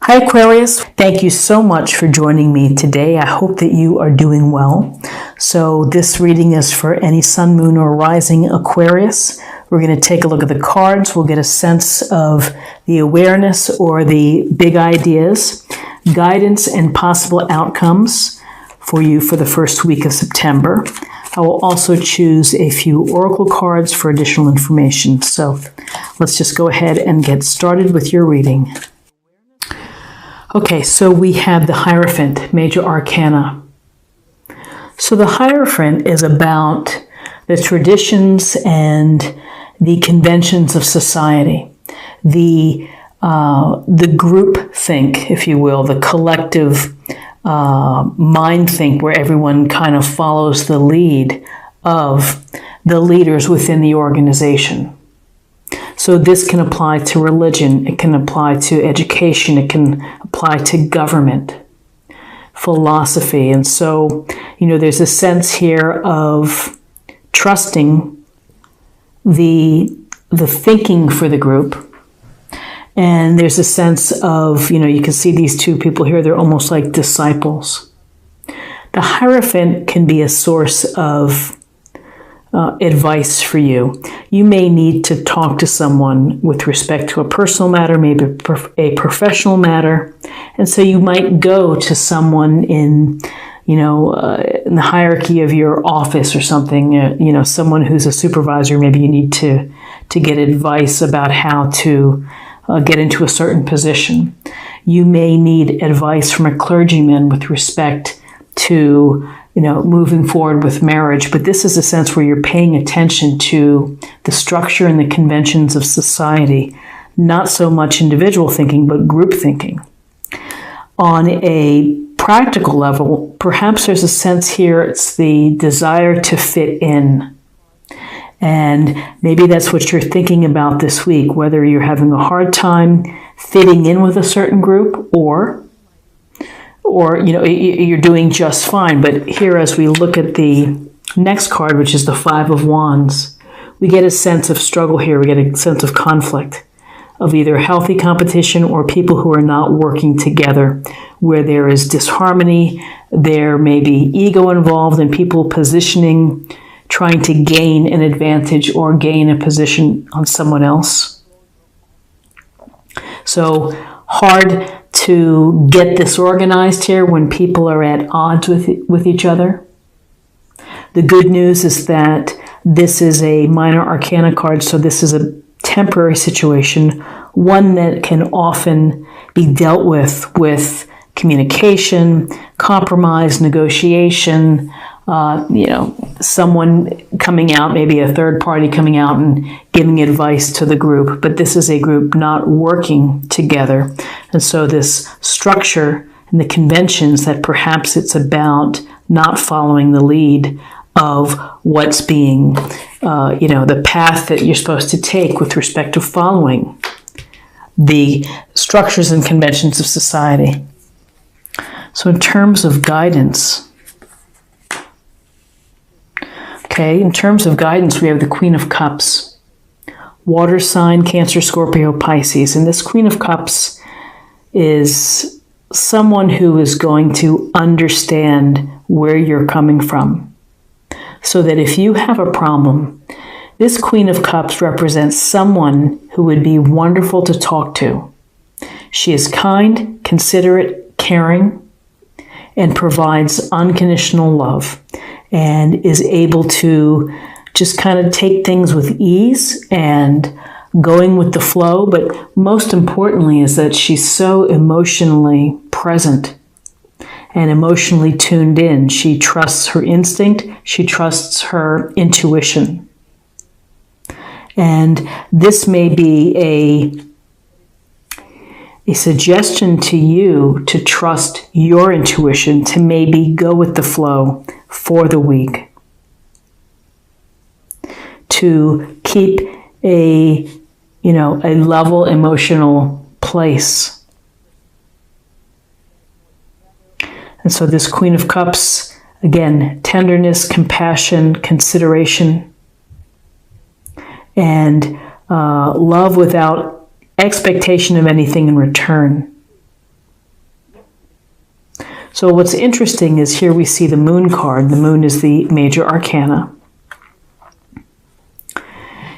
Hi Aquarius, thank you so much for joining me today. I hope that you are doing well. So this reading is for any sun, moon, or rising Aquarius. We're going to take a look at the cards. We'll get a sense of the awareness or the big ideas, guidance, and possible outcomes for you for the first week of September. I will also choose a few oracle cards for additional information. So let's just go ahead and get started with your reading. Okay, so we have the Hierophant, Major Arcana. So the Hierophant is about the traditions and the conventions of society, the group think, if you will, the collective mind think, where everyone kind of follows the lead of the leaders within the organization. So this can apply to religion, it can apply to education, it can apply to government, philosophy. And so, there's a sense here of trusting the thinking for the group. And there's a sense of, you can see these two people here, they're almost like disciples. The Hierophant can be a source of advice for you. You may need to talk to someone with respect to a personal matter, maybe a professional matter. And so you might go to someone in the hierarchy of your office or something, someone who's a supervisor. Maybe you need to get advice about how to get into a certain position. You may need advice from a clergyman with respect to moving forward with marriage, but this is a sense where you're paying attention to the structure and the conventions of society, not so much individual thinking, but group thinking. On a practical level, perhaps there's a sense here, it's the desire to fit in. And maybe that's what you're thinking about this week, whether you're having a hard time fitting in with a certain group or you're doing just fine. But here, as we look at the next card, which is the Five of Wands, we get a sense of struggle here. We get a sense of conflict, of either healthy competition or people who are not working together, where there is disharmony. There may be ego involved and people positioning, trying to gain an advantage or gain a position on someone else. So hard to get this organized here when people are at odds with each other. The good news is that this is a minor arcana card, so this is a temporary situation, one that can often be dealt with communication, compromise, negotiation, someone coming out, maybe a third party coming out and giving advice to the group. But this is a group not working together. And so this structure and the conventions that perhaps it's about not following the lead of what's being, the path that you're supposed to take with respect to following the structures and conventions of society. So in terms of guidance, in terms of guidance, we have the Queen of Cups, water sign, Cancer, Scorpio, Pisces. And this Queen of Cups is someone who is going to understand where you're coming from. So that if you have a problem, this Queen of Cups represents someone who would be wonderful to talk to. She is kind, considerate, caring, and provides unconditional love, and is able to just kind of take things with ease and going with the flow. But most importantly is that she's so emotionally present and emotionally tuned in. She trusts her instinct. She trusts her intuition. And this may be a suggestion to you to trust your intuition, to maybe go with the flow for the week, to keep a level emotional place. And so this Queen of Cups, again, tenderness, compassion, consideration, and love without expectation of anything in return. So what's interesting is here we see the moon card. The moon is the major arcana.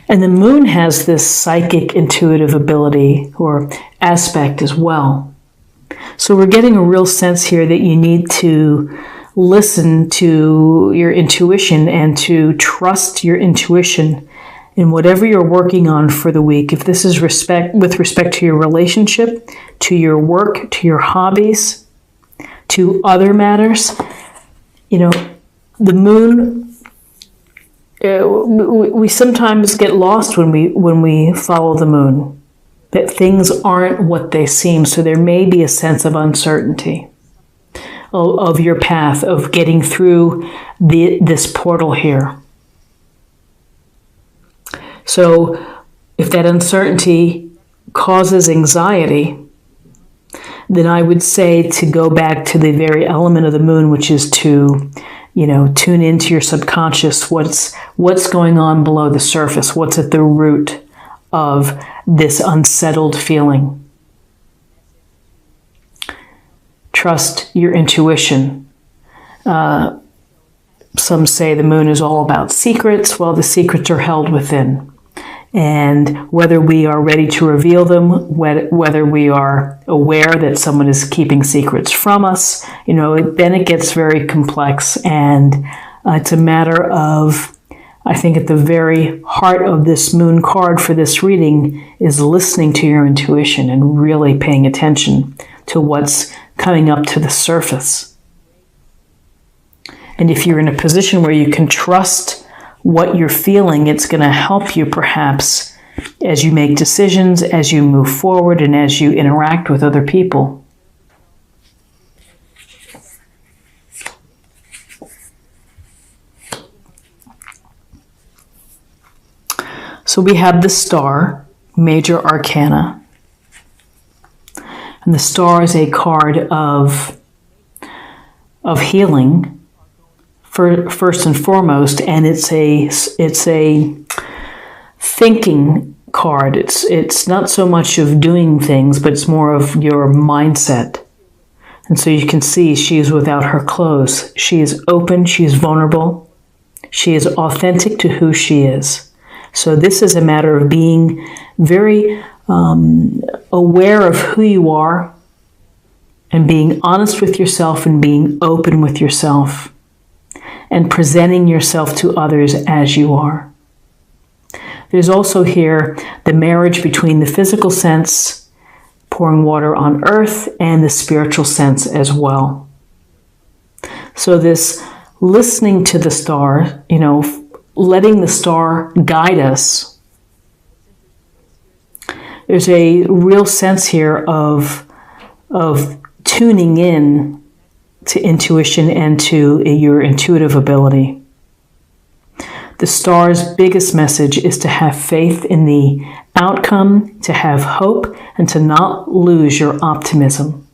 And the moon has this psychic intuitive ability or aspect as well. So we're getting a real sense here that you need to listen to your intuition and to trust your intuition in whatever you're working on for the week. If this is with respect to your relationship, to your work, to your hobbies, to other matters, the moon, we sometimes get lost when we follow the moon, that things aren't what they seem. So there may be a sense of uncertainty of your path, of getting through this portal here. So if that uncertainty causes anxiety, then I would say to go back to the very element of the moon, which is to, tune into your subconscious. What's going on below the surface? What's at the root of this unsettled feeling? Trust your intuition. Some say the moon is all about secrets. Well, the secrets are held within. And whether we are ready to reveal them, whether we are aware that someone is keeping secrets from us, then it gets very complex. And it's a matter of, I think at the very heart of this moon card for this reading is listening to your intuition and really paying attention to what's coming up to the surface. And if you're in a position where you can trust what you're feeling, it's going to help you perhaps as you make decisions, as you move forward, and as you interact with other people. So we have the star, major arcana. And the star is a card of healing, first and foremost, and it's a thinking card. It's not so much of doing things, but it's more of your mindset. And so you can see she is without her clothes. She is open, she is vulnerable, she is authentic to who she is. So this is a matter of being very aware of who you are and being honest with yourself and being open with yourself and presenting yourself to others as you are. There's also here the marriage between the physical sense, pouring water on earth, and the spiritual sense as well. So this listening to the star, letting the star guide us. There's a real sense here of tuning in to intuition and to your intuitive ability. The star's biggest message is to have faith in the outcome, to have hope, and to not lose your optimism.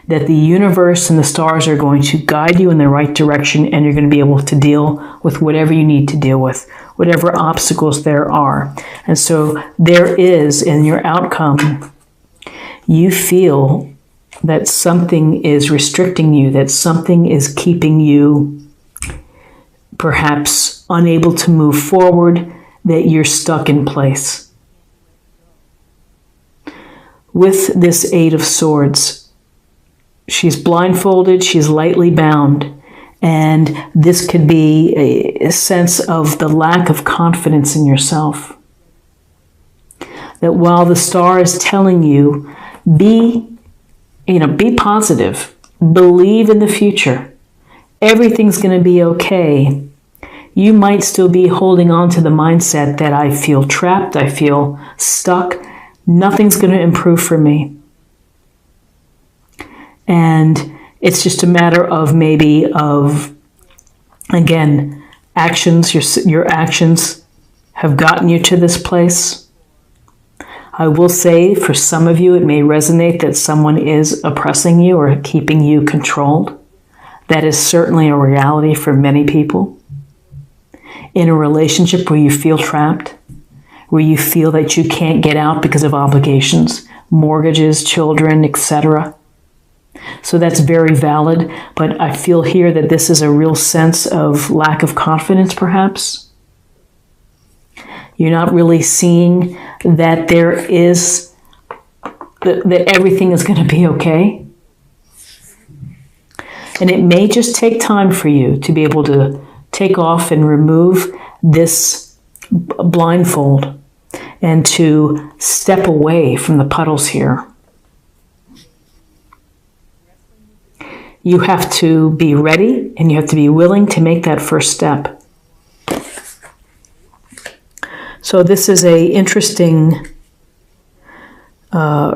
That the universe and the stars are going to guide you in the right direction, and you're going to be able to deal with whatever you need to deal with, whatever obstacles there are. And so there is, in your outcome, you feel that something is restricting you, that something is keeping you perhaps unable to move forward, that you're stuck in place. With this Eight of Swords, she's blindfolded, she's lightly bound, and this could be a sense of the lack of confidence in yourself. That while the star is telling you, be positive, believe in the future, everything's going to be okay, you might still be holding on to the mindset that I feel trapped, I feel stuck, nothing's going to improve for me. And it's just a matter of again, actions. Your actions have gotten you to this place. I will say for some of you, it may resonate that someone is oppressing you or keeping you controlled. That is certainly a reality for many people. In a relationship where you feel trapped, where you feel that you can't get out because of obligations, mortgages, children, etc. So that's very valid, but I feel here that this is a real sense of lack of confidence, perhaps. You're not really seeing that that everything is going to be okay. And it may just take time for you to be able to take off and remove this blindfold and to step away from the puddles here. You have to be ready and you have to be willing to make that first step. So this is an interesting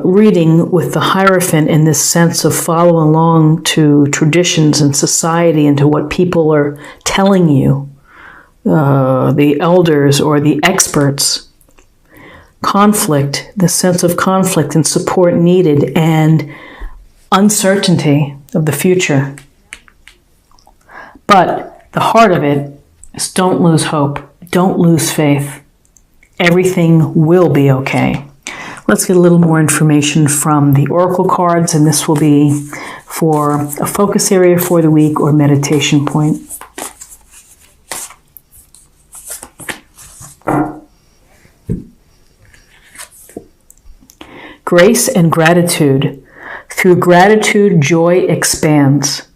reading with the Hierophant in this sense of following along to traditions and society and to what people are telling you, the elders or the experts. Conflict, the sense of conflict and support needed, and uncertainty of the future. But the heart of it is don't lose hope, don't lose faith. Everything will be okay. Let's get a little more information from the oracle cards, and this will be for a focus area for the week or meditation point. Grace and gratitude. Through gratitude, joy expands.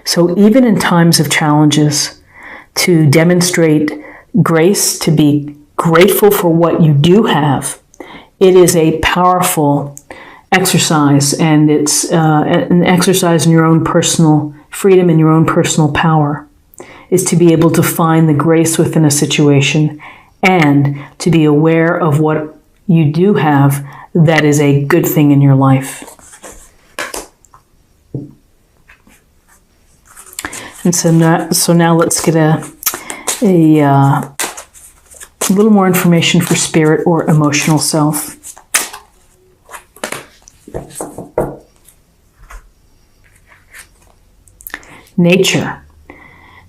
So even in times of challenges, to demonstrate grace, to be grateful for what you do have, it is a powerful exercise, and it's an exercise in your own personal freedom and your own personal power, is to be able to find the grace within a situation and to be aware of what you do have that is a good thing in your life. And so now let's get a little more information for spirit or emotional self. Nature.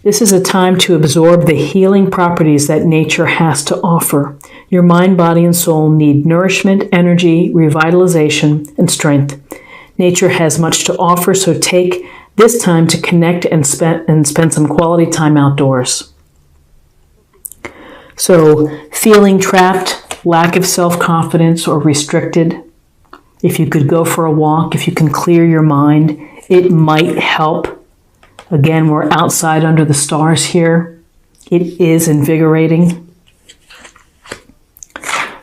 This is a time to absorb the healing properties that nature has to offer. Your mind, body, and soul need nourishment, energy, revitalization, and strength. Nature has much to offer, so take this time to connect and spend some quality time outdoors. So, feeling trapped, lack of self-confidence, or restricted, if you could go for a walk, if you can clear your mind, it might help. Again, we're outside under the stars here. It is invigorating.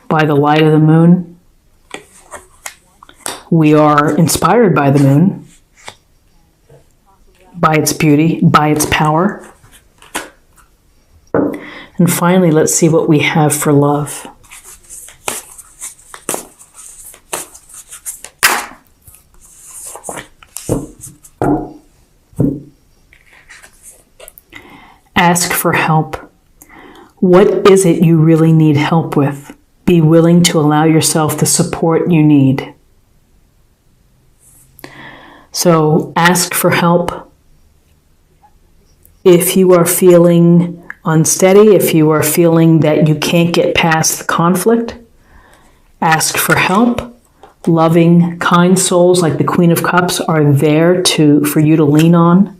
By the light of the moon. We are inspired by the moon, by its beauty, by its power. And finally, let's see what we have for love. Ask for help. What is it you really need help with? Be willing to allow yourself the support you need. So ask for help. If you are feeling unsteady, if you are feeling that you can't get past the conflict, ask for help. Loving, kind souls like the Queen of Cups are there for you to lean on.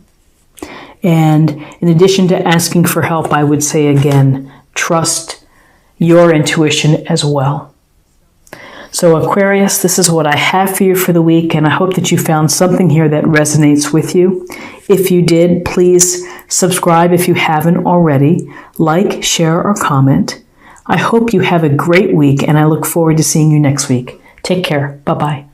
And in addition to asking for help, I would say again, trust your intuition as well. So Aquarius, this is what I have for you for the week, and I hope that you found something here that resonates with you. If you did, please subscribe if you haven't already. Like, share, or comment. I hope you have a great week, and I look forward to seeing you next week. Take care. Bye-bye.